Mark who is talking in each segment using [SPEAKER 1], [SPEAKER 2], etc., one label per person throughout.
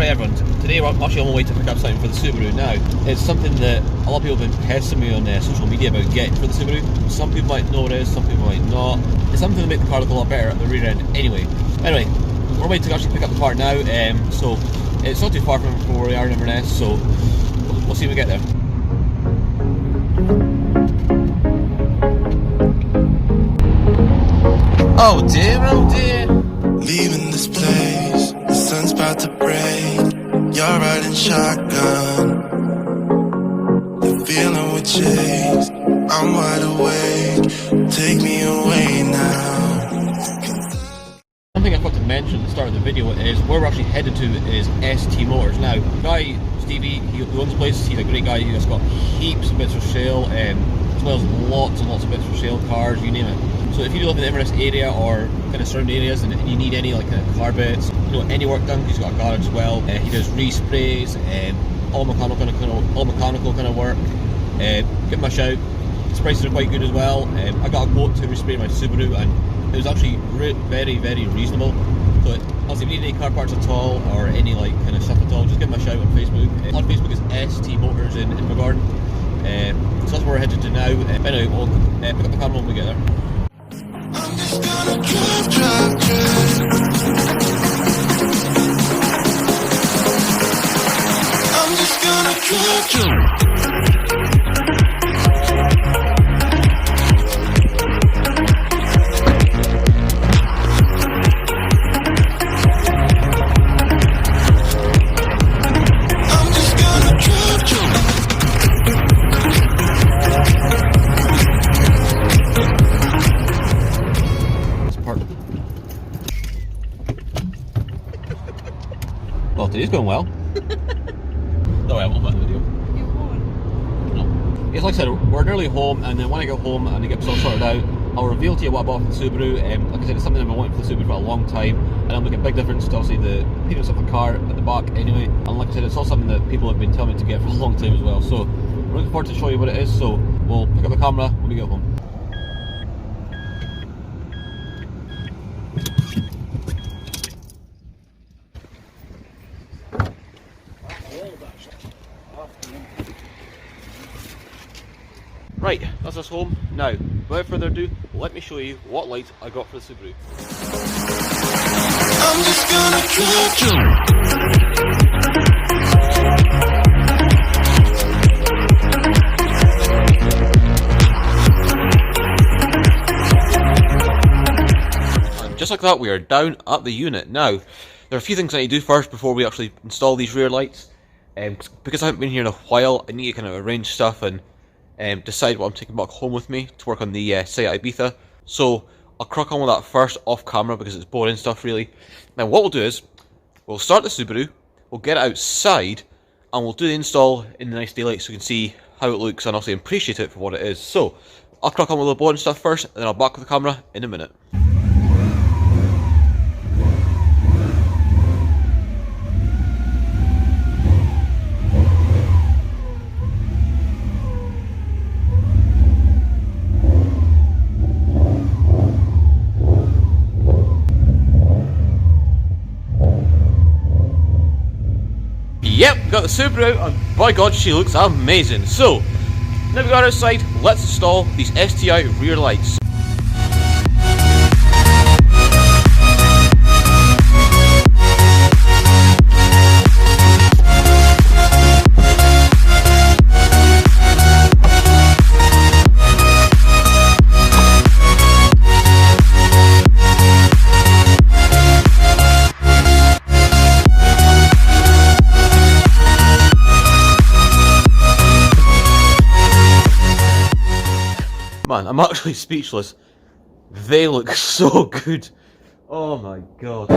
[SPEAKER 1] Right everyone, today we're actually on my way to pick up something for the Subaru. Now, it's something that a lot of people have been pestering me on social media about getting for the Subaru. Some people might know what it is, some people might not. It's something to make the car look a lot better at the rear end anyway. Anyway, we're on our way to actually pick up the part now, so it's not too far from where we are in Inverness, so we'll see when we get there. Oh dear.
[SPEAKER 2] Leaving this place, the sun's about to break. You're riding shotgun, the feeling we chase. I'm wide awake, take me away now.
[SPEAKER 1] Something I forgot to mention at the start of the video is where we're actually headed to is ST Motors. Now, the guy, Stevie, he owns the place, he's a great guy, he's got heaps of bits for sale, as well as lots and lots of bits for sale, cars, you name it. So if you live in the Inverness area or kind of surrounding areas and you need any like car bits, you know, any work done, he's got a garage as well. He does resprays and all mechanical kind of work. Give him a shout. His prices are quite good as well. I got a quote to respray my Subaru and it was actually very reasonable. So obviously if you need any car parts at all or any like kind of stuff at all, just give him a shout on Facebook. On Facebook is ST Motors in Invergordon. So that's where we're headed to now. Anyway, we'll pick up the camera when we get there.
[SPEAKER 2] I'm just gonna drive. I'm just gonna drive.
[SPEAKER 1] Well, today's going well. No, I won't put the video.
[SPEAKER 3] You won't?
[SPEAKER 1] No. It's like I said, we're nearly home, and then when I get home and I get myself sorted out, I'll reveal to you what I bought for the Subaru. Like I said, it's something I've been wanting for the Subaru for a long time, and I'm making a big difference to obviously the appearance of the car at the back anyway. And like I said, it's also something that people have been telling me to get for a long time as well. So I'm looking forward to show you what it is, so we'll pick up the camera when we get home. Right, that's us home. Now, without further ado, let me show you what lights I got for the Subaru.
[SPEAKER 2] I'm just gonna
[SPEAKER 1] And just like that, we are down at the unit. Now, there are a few things I need to do first before we actually install these rear lights. Because I haven't been here in a while, I need to kind of arrange stuff and decide what I'm taking back home with me to work on the STI Ibiza. So I'll crack on with that first off camera because it's boring stuff really. Now what we'll do is, we'll start the Subaru, we'll get it outside, and we'll do the install in the nice daylight so you can see how it looks and also appreciate it for what it is. So I'll crack on with the boring stuff first, and then I'll back with the camera in a minute. Yep, got the Subaru out, and by God, she looks amazing. So, now we got outside, let's install these STI rear lights. Man, I'm actually speechless. They look so good. Oh my God.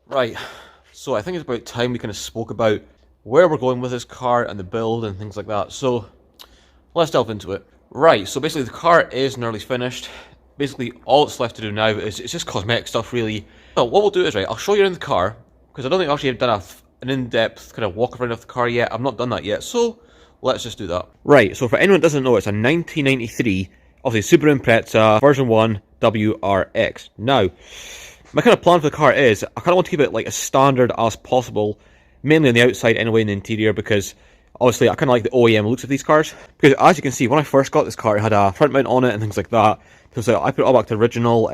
[SPEAKER 1] Right, so I think it's about time we kind of spoke about where we're going with this car and the build and things like that. So let's delve into it. Right, so basically the car is nearly finished. Basically all it's left to do now is it's just cosmetic stuff really. So what we'll do is, right, I'll show you around the car because I don't think I've actually done an in-depth kind of walk around of the car yet. I've not done that yet, so let's just do that. Right, so for anyone that doesn't know, it's a 1993, obviously Subaru Impreza version 1 WRX. Now, my kind of plan for the car is, I kind of want to keep it like as standard as possible, mainly on the outside anyway, in the interior, because obviously I kind of like the OEM looks of these cars. Because as you can see, when I first got this car, it had a front mount on it and things like that. So I put it all back to original.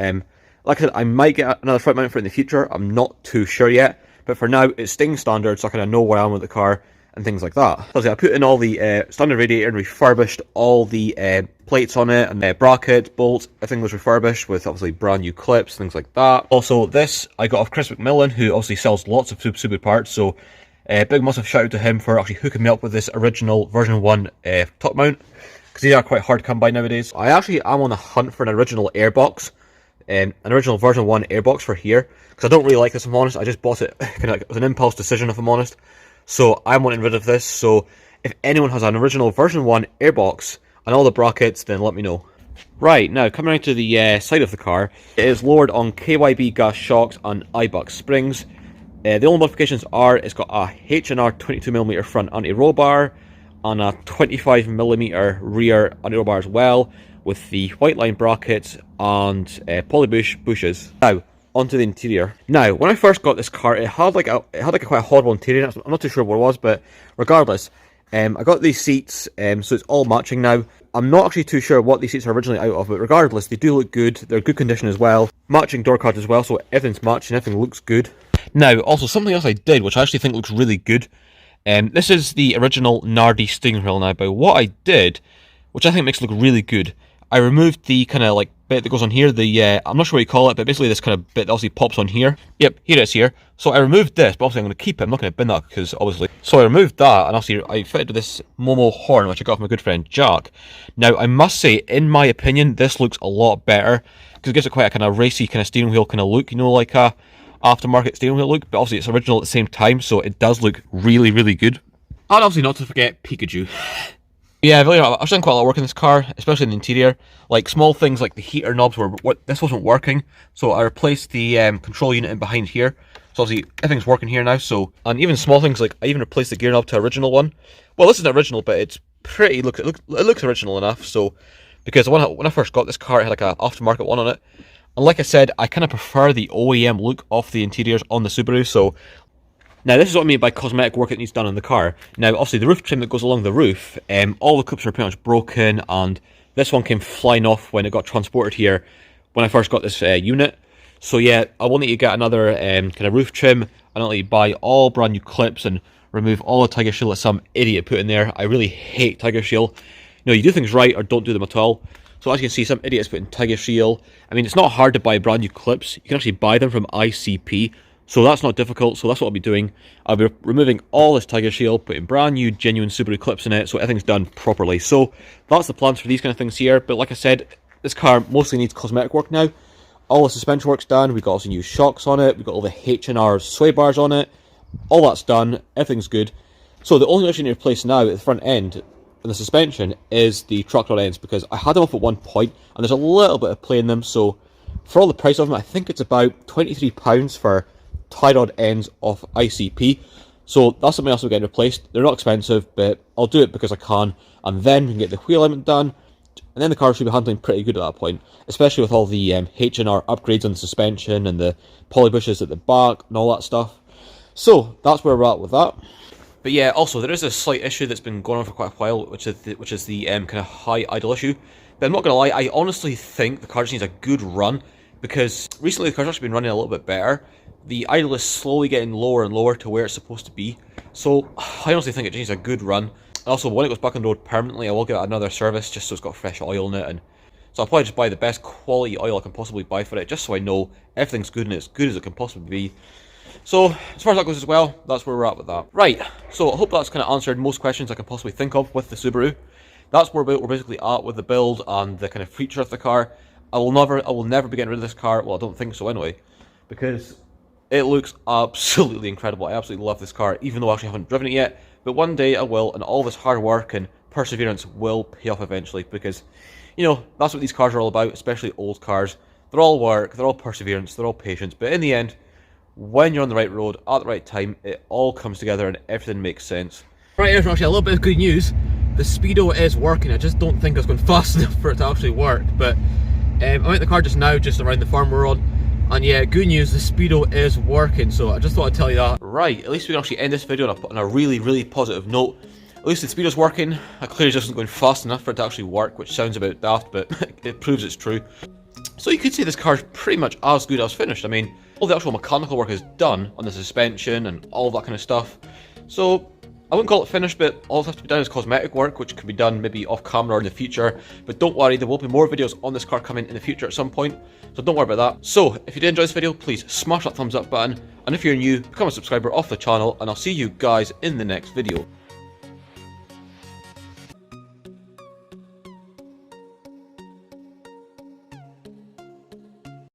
[SPEAKER 1] Like I said, I might get another front mount for it in the future. I'm not too sure yet. But for now, it's staying standard, so I kind of know where I am with the car and things like that. So I put in all the standard radiator and refurbished all the plates on it, and brackets, bolts, everything was refurbished with obviously brand new clips, things like that. Also, this I got off Chris McMillan, who obviously sells lots of Subaru parts, so big massive shout out to him for actually hooking me up with this original version 1 top mount, because these are quite hard to come by nowadays. I actually am on the hunt for an original airbox, an original version 1 airbox for here, because I don't really like this, if I'm honest. I just bought it kind of like, it was an impulse decision, if I'm honest. So I'm wanting rid of this. So if anyone has an original version 1 airbox and all the brackets, then let me know. Right, now coming around to the side of the car, it is lowered on KYB gas shocks and iBuck springs. The only modifications are, it's got a H&R 22mm front anti-roll bar and a 25mm rear anti-roll bar as well, with the white line brackets and poly bushes. Now, onto the interior. Now, when I first got this car, it had like a quite a horrible interior. I'm not too sure what it was, but regardless, I got these seats, so it's all matching now. I'm not actually too sure what these seats are originally out of, but regardless, they do look good. They're good condition as well. Matching door cards as well, so everything's matching, everything looks good. Now, also something else I did, which I actually think looks really good. This is the original Nardi steering wheel now, but what I did, which I think makes it look really good, I removed the kind of like bit that goes on here, the I'm not sure what you call it, but basically this kind of bit that obviously pops on here. Yep, here it is here. So I removed this, but obviously I'm going to keep it. I'm not going to bin that, because obviously. So I removed that, and obviously I fitted this Momo horn, which I got from my good friend Jack. Now, I must say, in my opinion, this looks a lot better, because it gives it quite a kind of racy kind of steering wheel kind of look, you know, like a aftermarket steering wheel look, but obviously it's original at the same time, so it does look really, really good. And obviously not to forget Pikachu. Yeah, I've done quite a lot of work in this car, especially in the interior. Like small things like the heater knobs this wasn't working, so I replaced the control unit in behind here. So obviously everything's working here now. So, and even small things like I even replaced the gear knob to original one. Well, this isn't original, but it's pretty. It looks original enough. So, because when I first got this car, it had like an aftermarket one on it, and like I said, I kind of prefer the OEM look of the interiors on the Subaru. So. Now, this is what I mean by cosmetic work that needs done on the car. Now, obviously, the roof trim that goes along the roof, all the clips are pretty much broken, and this one came flying off when it got transported here when I first got this unit. So, yeah, I will need to get another kind of roof trim, and I'll need to buy all brand new clips and remove all the Tiger Shield that some idiot put in there. I really hate Tiger Shield. You know, you do things right or don't do them at all. So, as you can see, some idiots put in Tiger Shield. I mean, it's not hard to buy brand new clips. You can actually buy them from ICP. So that's not difficult, so that's what I'll be doing. I'll be removing all this Tiger Shield, putting brand new, genuine Subaru clips in it, so everything's done properly. So that's the plans for these kind of things here, but like I said, this car mostly needs cosmetic work now. All the suspension work's done, we've got also new shocks on it, we've got all the H&R sway bars on it, all that's done, everything's good. So the only thing I need to replace now at the front end, and the suspension, is the truck rod ends, because I had them off at one point, and there's a little bit of play in them, so for all the price of them, I think it's about £23 for tie rod ends off ICP, so that's something else we're getting replaced. They're not expensive, but I'll do it because I can, and then we can get the wheel alignment done, and then the car should be handling pretty good at that point, especially with all the H&R upgrades on the suspension and the poly bushes at the back and all that stuff. So that's where we're at with that. But yeah, also there is a slight issue that's been going on for quite a while, which is the kind of high idle issue. But I'm not gonna lie, I honestly think the car just needs a good run, because recently the car's actually been running a little bit better. The idle is slowly getting lower and lower to where it's supposed to be. So I honestly think it needs a good run. And also, when it goes back on the road permanently, I will get another service just so it's got fresh oil in it. And so I'll probably just buy the best quality oil I can possibly buy for it, just so I know everything's good and as good as it can possibly be. So as far as that goes as well, that's where we're at with that. Right, so I hope that's kind of answered most questions I can possibly think of with the Subaru. That's where we're basically at with the build and the kind of feature of the car. I will never be getting rid of this car. Well, I don't think so anyway, because it looks absolutely incredible. I absolutely love this car, even though I actually haven't driven it yet. But one day I will, and all this hard work and perseverance will pay off eventually, because, you know, that's what these cars are all about, especially old cars. They're all work, they're all perseverance, they're all patience. But in the end, when you're on the right road, at the right time, it all comes together and everything makes sense. Right, here's actually a little bit of good news. The speedo is working. I just don't think it's going fast enough for it to actually work. But I'm at the car just now, just around the farm we're on. And yeah, good news, the speedo is working, so I just thought I'd tell you that. Right, at least we can actually end this video on a really, really positive note. At least the speedo's working. I clearly just wasn't going fast enough for it to actually work, which sounds a bit daft, but it proves it's true. So you could say this car's pretty much as good as finished. I mean, all the actual mechanical work is done on the suspension and all that kind of stuff. So I wouldn't call it finished, but all that has to be done is cosmetic work, which can be done maybe off camera or in the future. But don't worry, there will be more videos on this car coming in the future at some point, so don't worry about that. So if you did enjoy this video, please smash that thumbs up button, and if you're new, become a subscriber of the channel, and I'll see you guys in the next video.